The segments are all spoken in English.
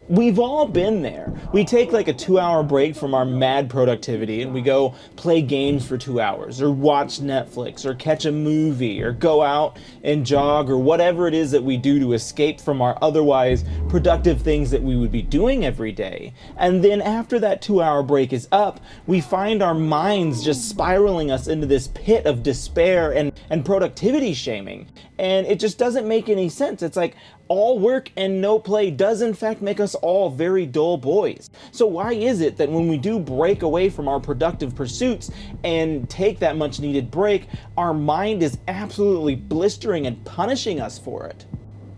We've all been there. We take like a 2 hour break from our mad productivity and we go play games for 2 hours, or watch Netflix, or catch a movie, or go out and jog, or whatever it is that we do to escape from our otherwise productive things that we would be doing every day. And then after that 2 hour break is up, we find our minds just spiraling us into this pit of despair and productivity shaming. And it just doesn't make any sense. It's like, all work and no play does in fact make us all very dull boys. So why is it that when we do break away from our productive pursuits and take that much needed break, our mind is absolutely blistering and punishing us for it?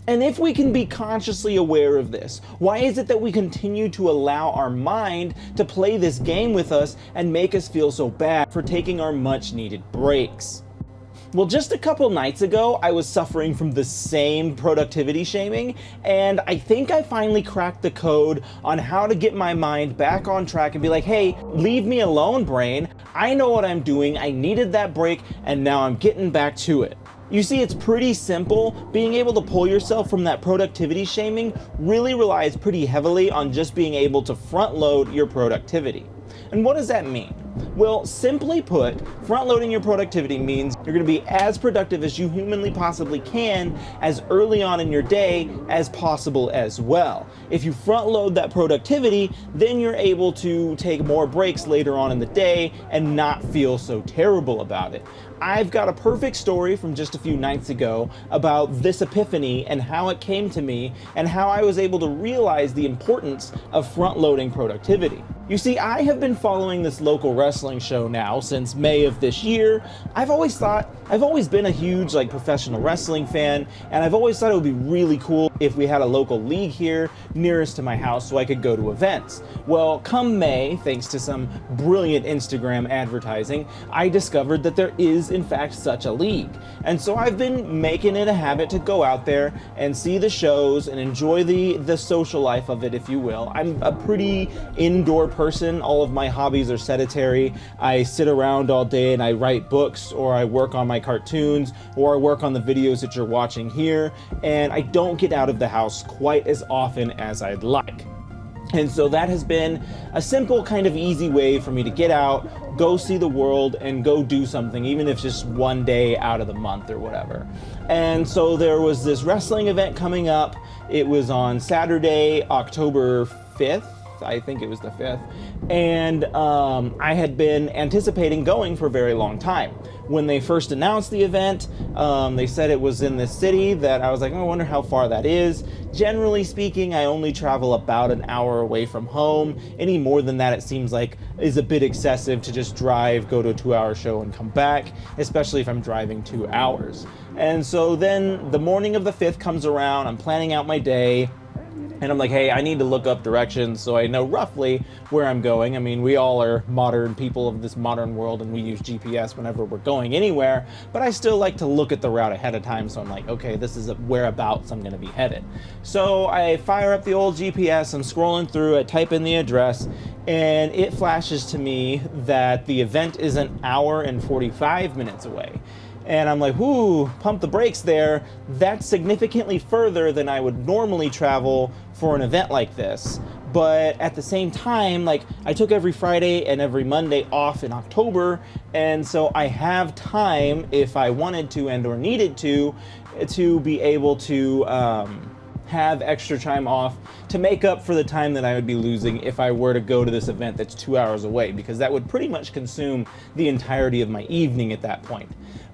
And if we can be consciously aware of this, why is it that we continue to allow our mind to play this game with us and make us feel so bad for taking our much needed breaks? Well, just a couple nights ago, I was suffering from the same productivity shaming, and I think I finally cracked the code on how to get my mind back on track and be like, hey, leave me alone, brain. I know what I'm doing. I needed that break, and now I'm getting back to it. You see, it's pretty simple. Being able to pull yourself from that productivity shaming really relies pretty heavily on just being able to front load your productivity. And what does that mean? Well, simply put, front loading your productivity means you're going to be as productive as you humanly possibly can as early on in your day as possible as well. If you front load that productivity, then you're able to take more breaks later on in the day and not feel so terrible about it. I've got a perfect story from just a few nights ago about this epiphany and how it came to me and how I was able to realize the importance of front-loading productivity. You see, I have been following this local wrestling show now since May of this year. I've always been a huge professional wrestling fan, and I've always thought it would be really cool if we had a local league here nearest to my house so I could go to events. Well, come May, thanks to some brilliant Instagram advertising, I discovered that there is in fact such a league. And so I've been making it a habit to go out there and see the shows and enjoy the social life of it, if you will. I'm a pretty indoor person. All of my hobbies are sedentary. I sit around all day and I write books, or I work on my cartoons, or I work on the videos that you're watching here, and I don't get out of the house quite as often as I'd like. And so that has been a simple kind of easy way for me to get out, go see the world, and go do something, even if just one day out of the month or whatever. And so there was this wrestling event coming up. It was on Saturday, October 5th. I think it was the 5th. And I had been anticipating going for a very long time. When they first announced the event, they said it was in this city that I was like, oh, I wonder how far that is. Generally speaking, I only travel about an hour away from home. Any more than that, it seems like, is a bit excessive to just drive, go to a 2-hour show and come back, especially if I'm driving 2 hours. And so then the morning of the 5th comes around, I'm planning out my day, and I'm like, hey, I need to look up directions so I know roughly where I'm going. I mean, we all are modern people of this modern world, and we use GPS whenever we're going anywhere, but I still like to look at the route ahead of time, so I'm like, okay, this is whereabouts I'm gonna be headed. So I fire up the old GPS, I'm scrolling through, I type in the address, and it flashes to me that the event is an hour and 45 minutes away. And I'm like, whoo, pump the brakes there. That's significantly further than I would normally travel for an event like this. But at the same time, I took every Friday and every Monday off in October, and so I have time, if I wanted to and or needed to be able to have extra time off to make up for the time that I would be losing if I were to go to this event that's 2 hours away, because that would pretty much consume the entirety of my evening at that point.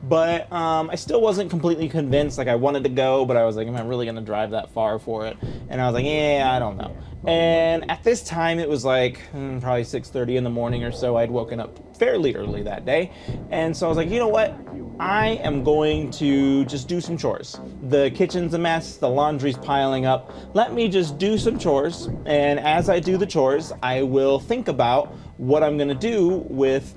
But I still wasn't completely convinced. I wanted to go, but I was like, am I really gonna drive that far for it? And I was like, yeah, I don't know. And at this time, it was probably 6:30 in the morning or so. I'd woken up fairly early that day. And so I was like, you know what? I am going to just do some chores. The kitchen's a mess, the laundry's piling up. Let me just do some chores. And as I do the chores, I will think about what I'm gonna do with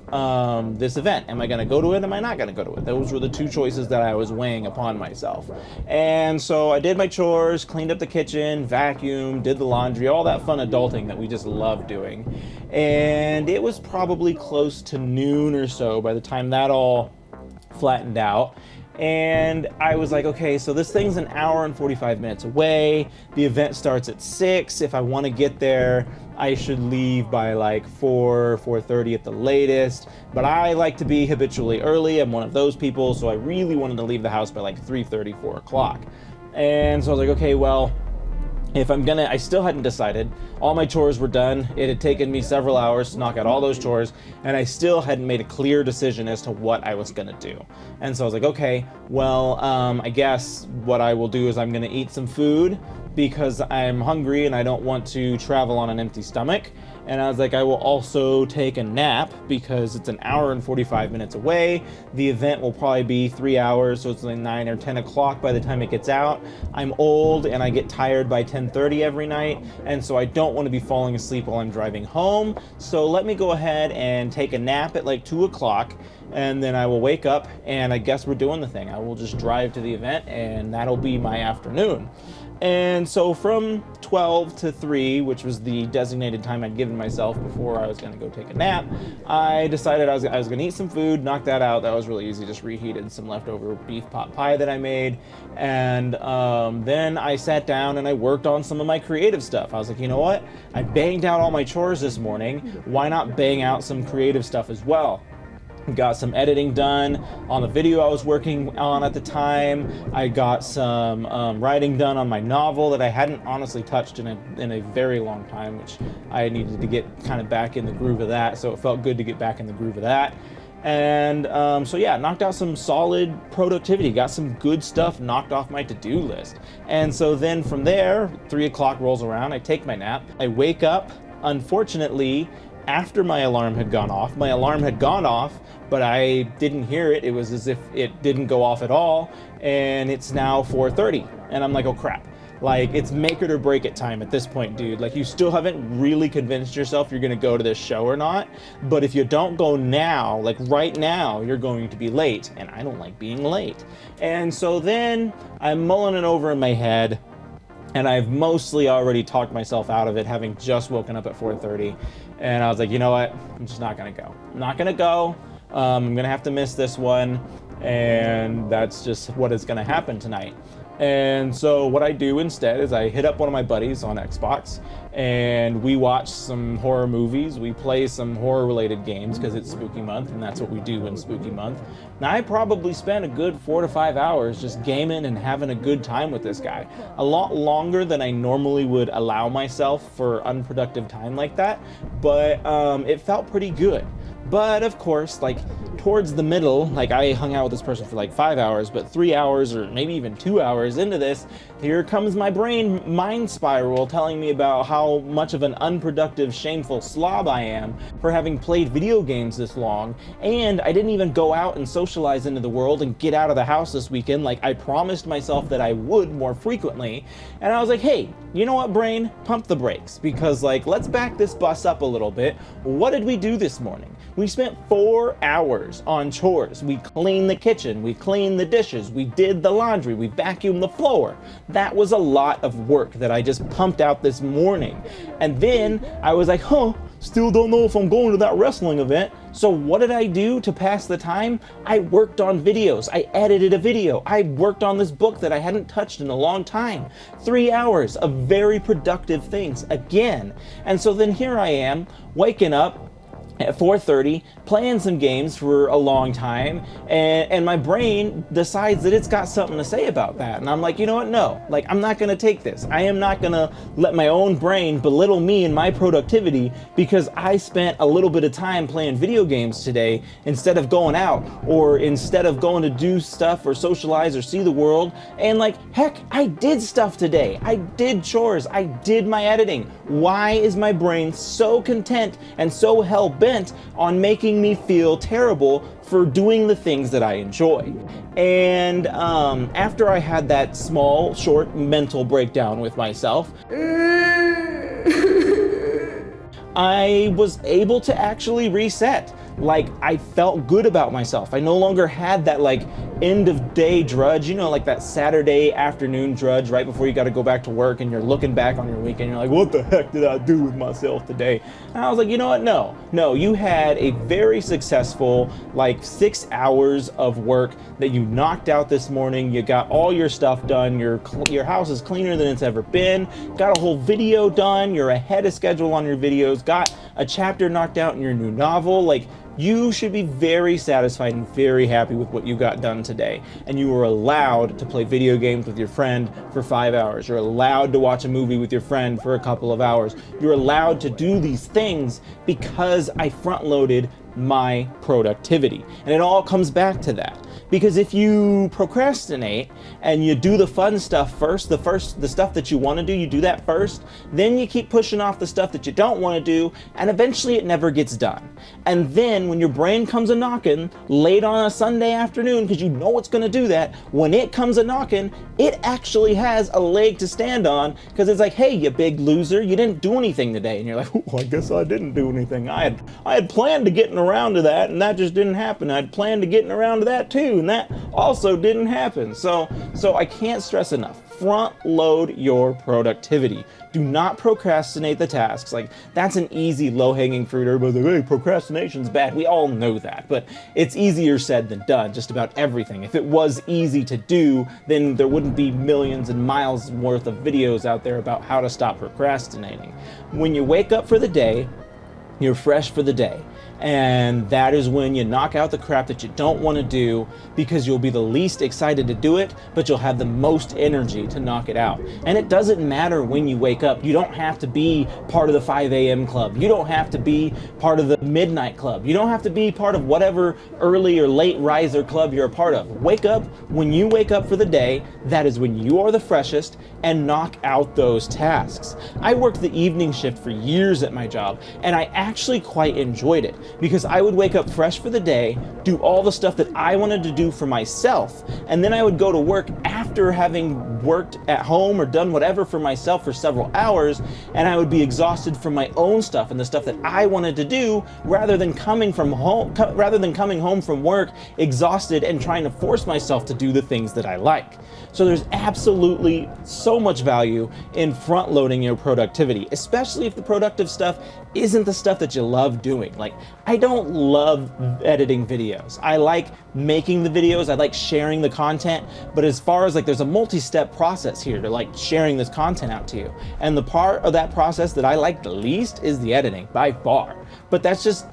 this event. Am I gonna go to it? Am I not gonna go to it? Those were the two choices that I was weighing upon myself. And so I did my chores, cleaned up the kitchen, vacuumed, did the laundry, all that fun adulting that we just love doing. And it was probably close to noon or so by the time that all flattened out. And I was like, okay, so this thing's an hour and 45 minutes away. The event starts at 6. If I want to get there, I should leave by like 4:30 at the latest. But I like to be habitually early. I'm one of those people, so I really wanted to leave the house by like 3:30, 4 o'clock. And so I was like, okay, well, if I'm gonna, I still hadn't decided. All my chores were done. It had taken me several hours to knock out all those chores, and I still hadn't made a clear decision as to what I was gonna do. And so I was like, okay, well, I guess what I will do is I'm gonna eat some food because I'm hungry and I don't want to travel on an empty stomach. And I was like, I will also take a nap because it's an hour and 45 minutes away. The event will probably be 3 hours, so it's like 9 or 10 o'clock by the time it gets out. I'm old and I get tired by 10:30 every night, and so I don't want to be falling asleep while I'm driving home. So let me go ahead and take a nap at like 2 o'clock, and then I will wake up, and I guess we're doing the thing. I will just drive to the event, and that'll be my afternoon. And so from 12 to 3, which was the designated time I'd given myself before I was going to go take a nap, I decided I was going to eat some food, knock that out. That was really easy, just reheated some leftover beef pot pie that I made. And then I sat down and I worked on some of my creative stuff. I was like, you know what? I banged out all my chores this morning. Why not bang out some creative stuff as well? Got some editing done on the video I was working on at the time. I got some writing done on my novel that I hadn't honestly touched in a very long time, which I needed to get kind of back in the groove of that. So it felt good to get back in the groove of that. And so yeah, knocked out some solid productivity, got some good stuff knocked off my to-do list. And so then from there, 3 o'clock rolls around, I take my nap, I wake up, unfortunately, after my alarm had gone off. My alarm had gone off, but I didn't hear it. It was as if it didn't go off at all, and it's now 4:30. And I'm like, oh crap. Like, it's make it or break it time at this point, dude. Like, you still haven't really convinced yourself you're gonna go to this show or not, but if you don't go now, like right now, you're going to be late, and I don't like being late. And so then I'm mulling it over in my head, and I've mostly already talked myself out of it, having just woken up at 4:30. And I was like, you know what? I'm just not gonna go. I'm not gonna go. I'm gonna have to miss this one, and that's just what is gonna happen tonight. And so what I do instead is I hit up one of my buddies on Xbox, and we watch some horror movies. We play some horror related games because it's spooky month, and that's what we do in spooky month. Now I probably spent a good 4 to 5 hours just gaming and having a good time with this guy. A lot longer than I normally would allow myself for unproductive time like that, but it felt pretty good. But of course, like towards the middle, like I hung out with this person for like 5 hours, but 3 hours or maybe even 2 hours into this, here comes my brain mind spiral telling me about how much of an unproductive, shameful slob I am for having played video games this long. And I didn't even go out and socialize into the world and get out of the house this weekend like I promised myself that I would more frequently. And I was like, hey, you know what, brain? Pump the brakes, because like, let's back this bus up a little bit. What did we do this morning? We spent 4 hours on chores. We cleaned the kitchen, we cleaned the dishes, we did the laundry, we vacuumed the floor. That was a lot of work that I just pumped out this morning. And then I was like, still don't know if I'm going to that wrestling event. So what did I do to pass the time? I worked on videos. I edited a video. I worked on this book that I hadn't touched in a long time. 3 hours of very productive things again. And so then here I am, waking up at 4:30, playing some games for a long time, and my brain decides that it's got something to say about that. And I'm like, you know what? No, like, I'm not gonna take this. I am not gonna let my own brain belittle me and my productivity because I spent a little bit of time playing video games today instead of going out, or instead of going to do stuff or socialize or see the world. And like, heck, I did stuff today. I did chores. I did my editing. Why is my brain so content and so hell-bent on making me feel terrible for doing the things that I enjoy? And after I had that small, short mental breakdown with myself, I was able to actually reset. like I felt good about myself. I no longer had that like end of day drudge, you know, like that Saturday afternoon drudge right before you got to go back to work, and you're looking back on your weekend, you're like, what the heck did I do with myself today? And I was like, you know what, no, you had a very successful like 6 hours of work that you knocked out this morning. You got all your stuff done, your house is cleaner than it's ever been, got a whole video done, you're ahead of schedule on your videos, got a chapter knocked out in your new novel. Like, you should be very satisfied and very happy with what you got done today. And you were allowed to play video games with your friend for 5 hours. You're allowed to watch a movie with your friend for a couple of hours. You're allowed to do these things because I front loaded my productivity. And it all comes back to that. Because if you procrastinate and you do the fun stuff first, the stuff that you want to do, you do that first, then you keep pushing off the stuff that you don't want to do, and eventually it never gets done. And then when your brain comes a knocking late on a Sunday afternoon, because you know it's going to do that, when it comes a knocking, it actually has a leg to stand on, because it's like, hey, you big loser, you didn't do anything today. And you're like, oh, I guess I didn't do anything. I had planned to getting around to that, and that just didn't happen. I'd planned to getting around to that too, and that also didn't happen. So I can't stress enough. Front load your productivity. Do not procrastinate the tasks. Like, that's an easy low-hanging fruit. Everybody's like, hey, procrastination's bad. We all know that, but it's easier said than done, just about everything. If it was easy to do, then there wouldn't be millions and miles worth of videos out there about how to stop procrastinating. When you wake up for the day, you're fresh for the day. And that is when you knock out the crap that you don't want to do, because you'll be the least excited to do it, but you'll have the most energy to knock it out. And it doesn't matter when you wake up. You don't have to be part of the 5 a.m. club. You don't have to be part of the midnight club. You don't have to be part of whatever early or late riser club you're a part of. Wake up when you wake up for the day. That is when you are the freshest, and knock out those tasks. I worked the evening shift for years at my job, and I actually quite enjoyed it, because I would wake up fresh for the day, do all the stuff that I wanted to do for myself, and then I would go to work after having worked at home or done whatever for myself for several hours, and I would be exhausted from my own stuff and the stuff that I wanted to do, rather than coming home from work exhausted and trying to force myself to do the things that I like. So there's absolutely so much value in front loading your productivity, especially if the productive stuff isn't the stuff that you love doing. Like, I don't love editing videos. I like making the videos, I like sharing the content, but as far as like, there's a multi-step process here to like sharing this content out to you. And the part of that process that I like the least is the editing, by far. But that's just,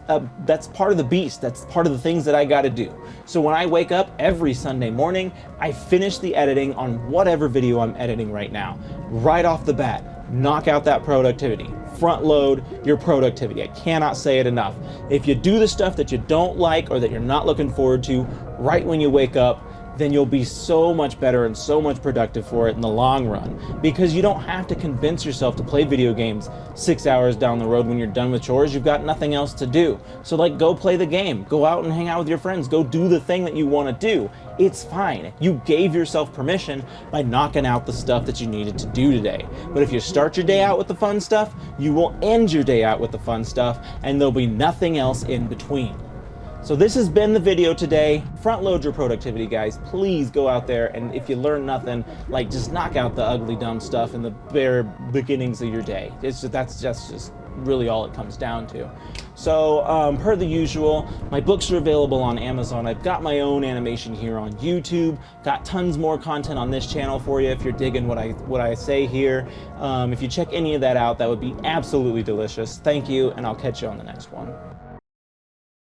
that's part of the beast. That's part of the things that I gotta do. So when I wake up every Sunday morning, I finish the editing on whatever video I'm editing right now. Right off the bat, knock out that productivity. Front load your productivity. I cannot say it enough. If you do the stuff that you don't like or that you're not looking forward to right when you wake up, then you'll be so much better and so much productive for it in the long run, because you don't have to convince yourself to play video games 6 hours down the road when you're done with chores. You've got nothing else to do. So like, go play the game, go out and hang out with your friends, go do the thing that you want to do. It's fine. You gave yourself permission by knocking out the stuff that you needed to do today. But if you start your day out with the fun stuff, you will end your day out with the fun stuff, and there'll be nothing else in between. So this has been the video today. Front load your productivity, guys. Please go out there, and if you learn nothing, like, just knock out the ugly, dumb stuff in the bare beginnings of your day. That's just really all it comes down to. So per the usual, my books are available on Amazon. I've got my own animation here on YouTube. Got tons more content on this channel for you if you're digging what I say here. If you check any of that out, that would be absolutely delicious. Thank you, and I'll catch you on the next one.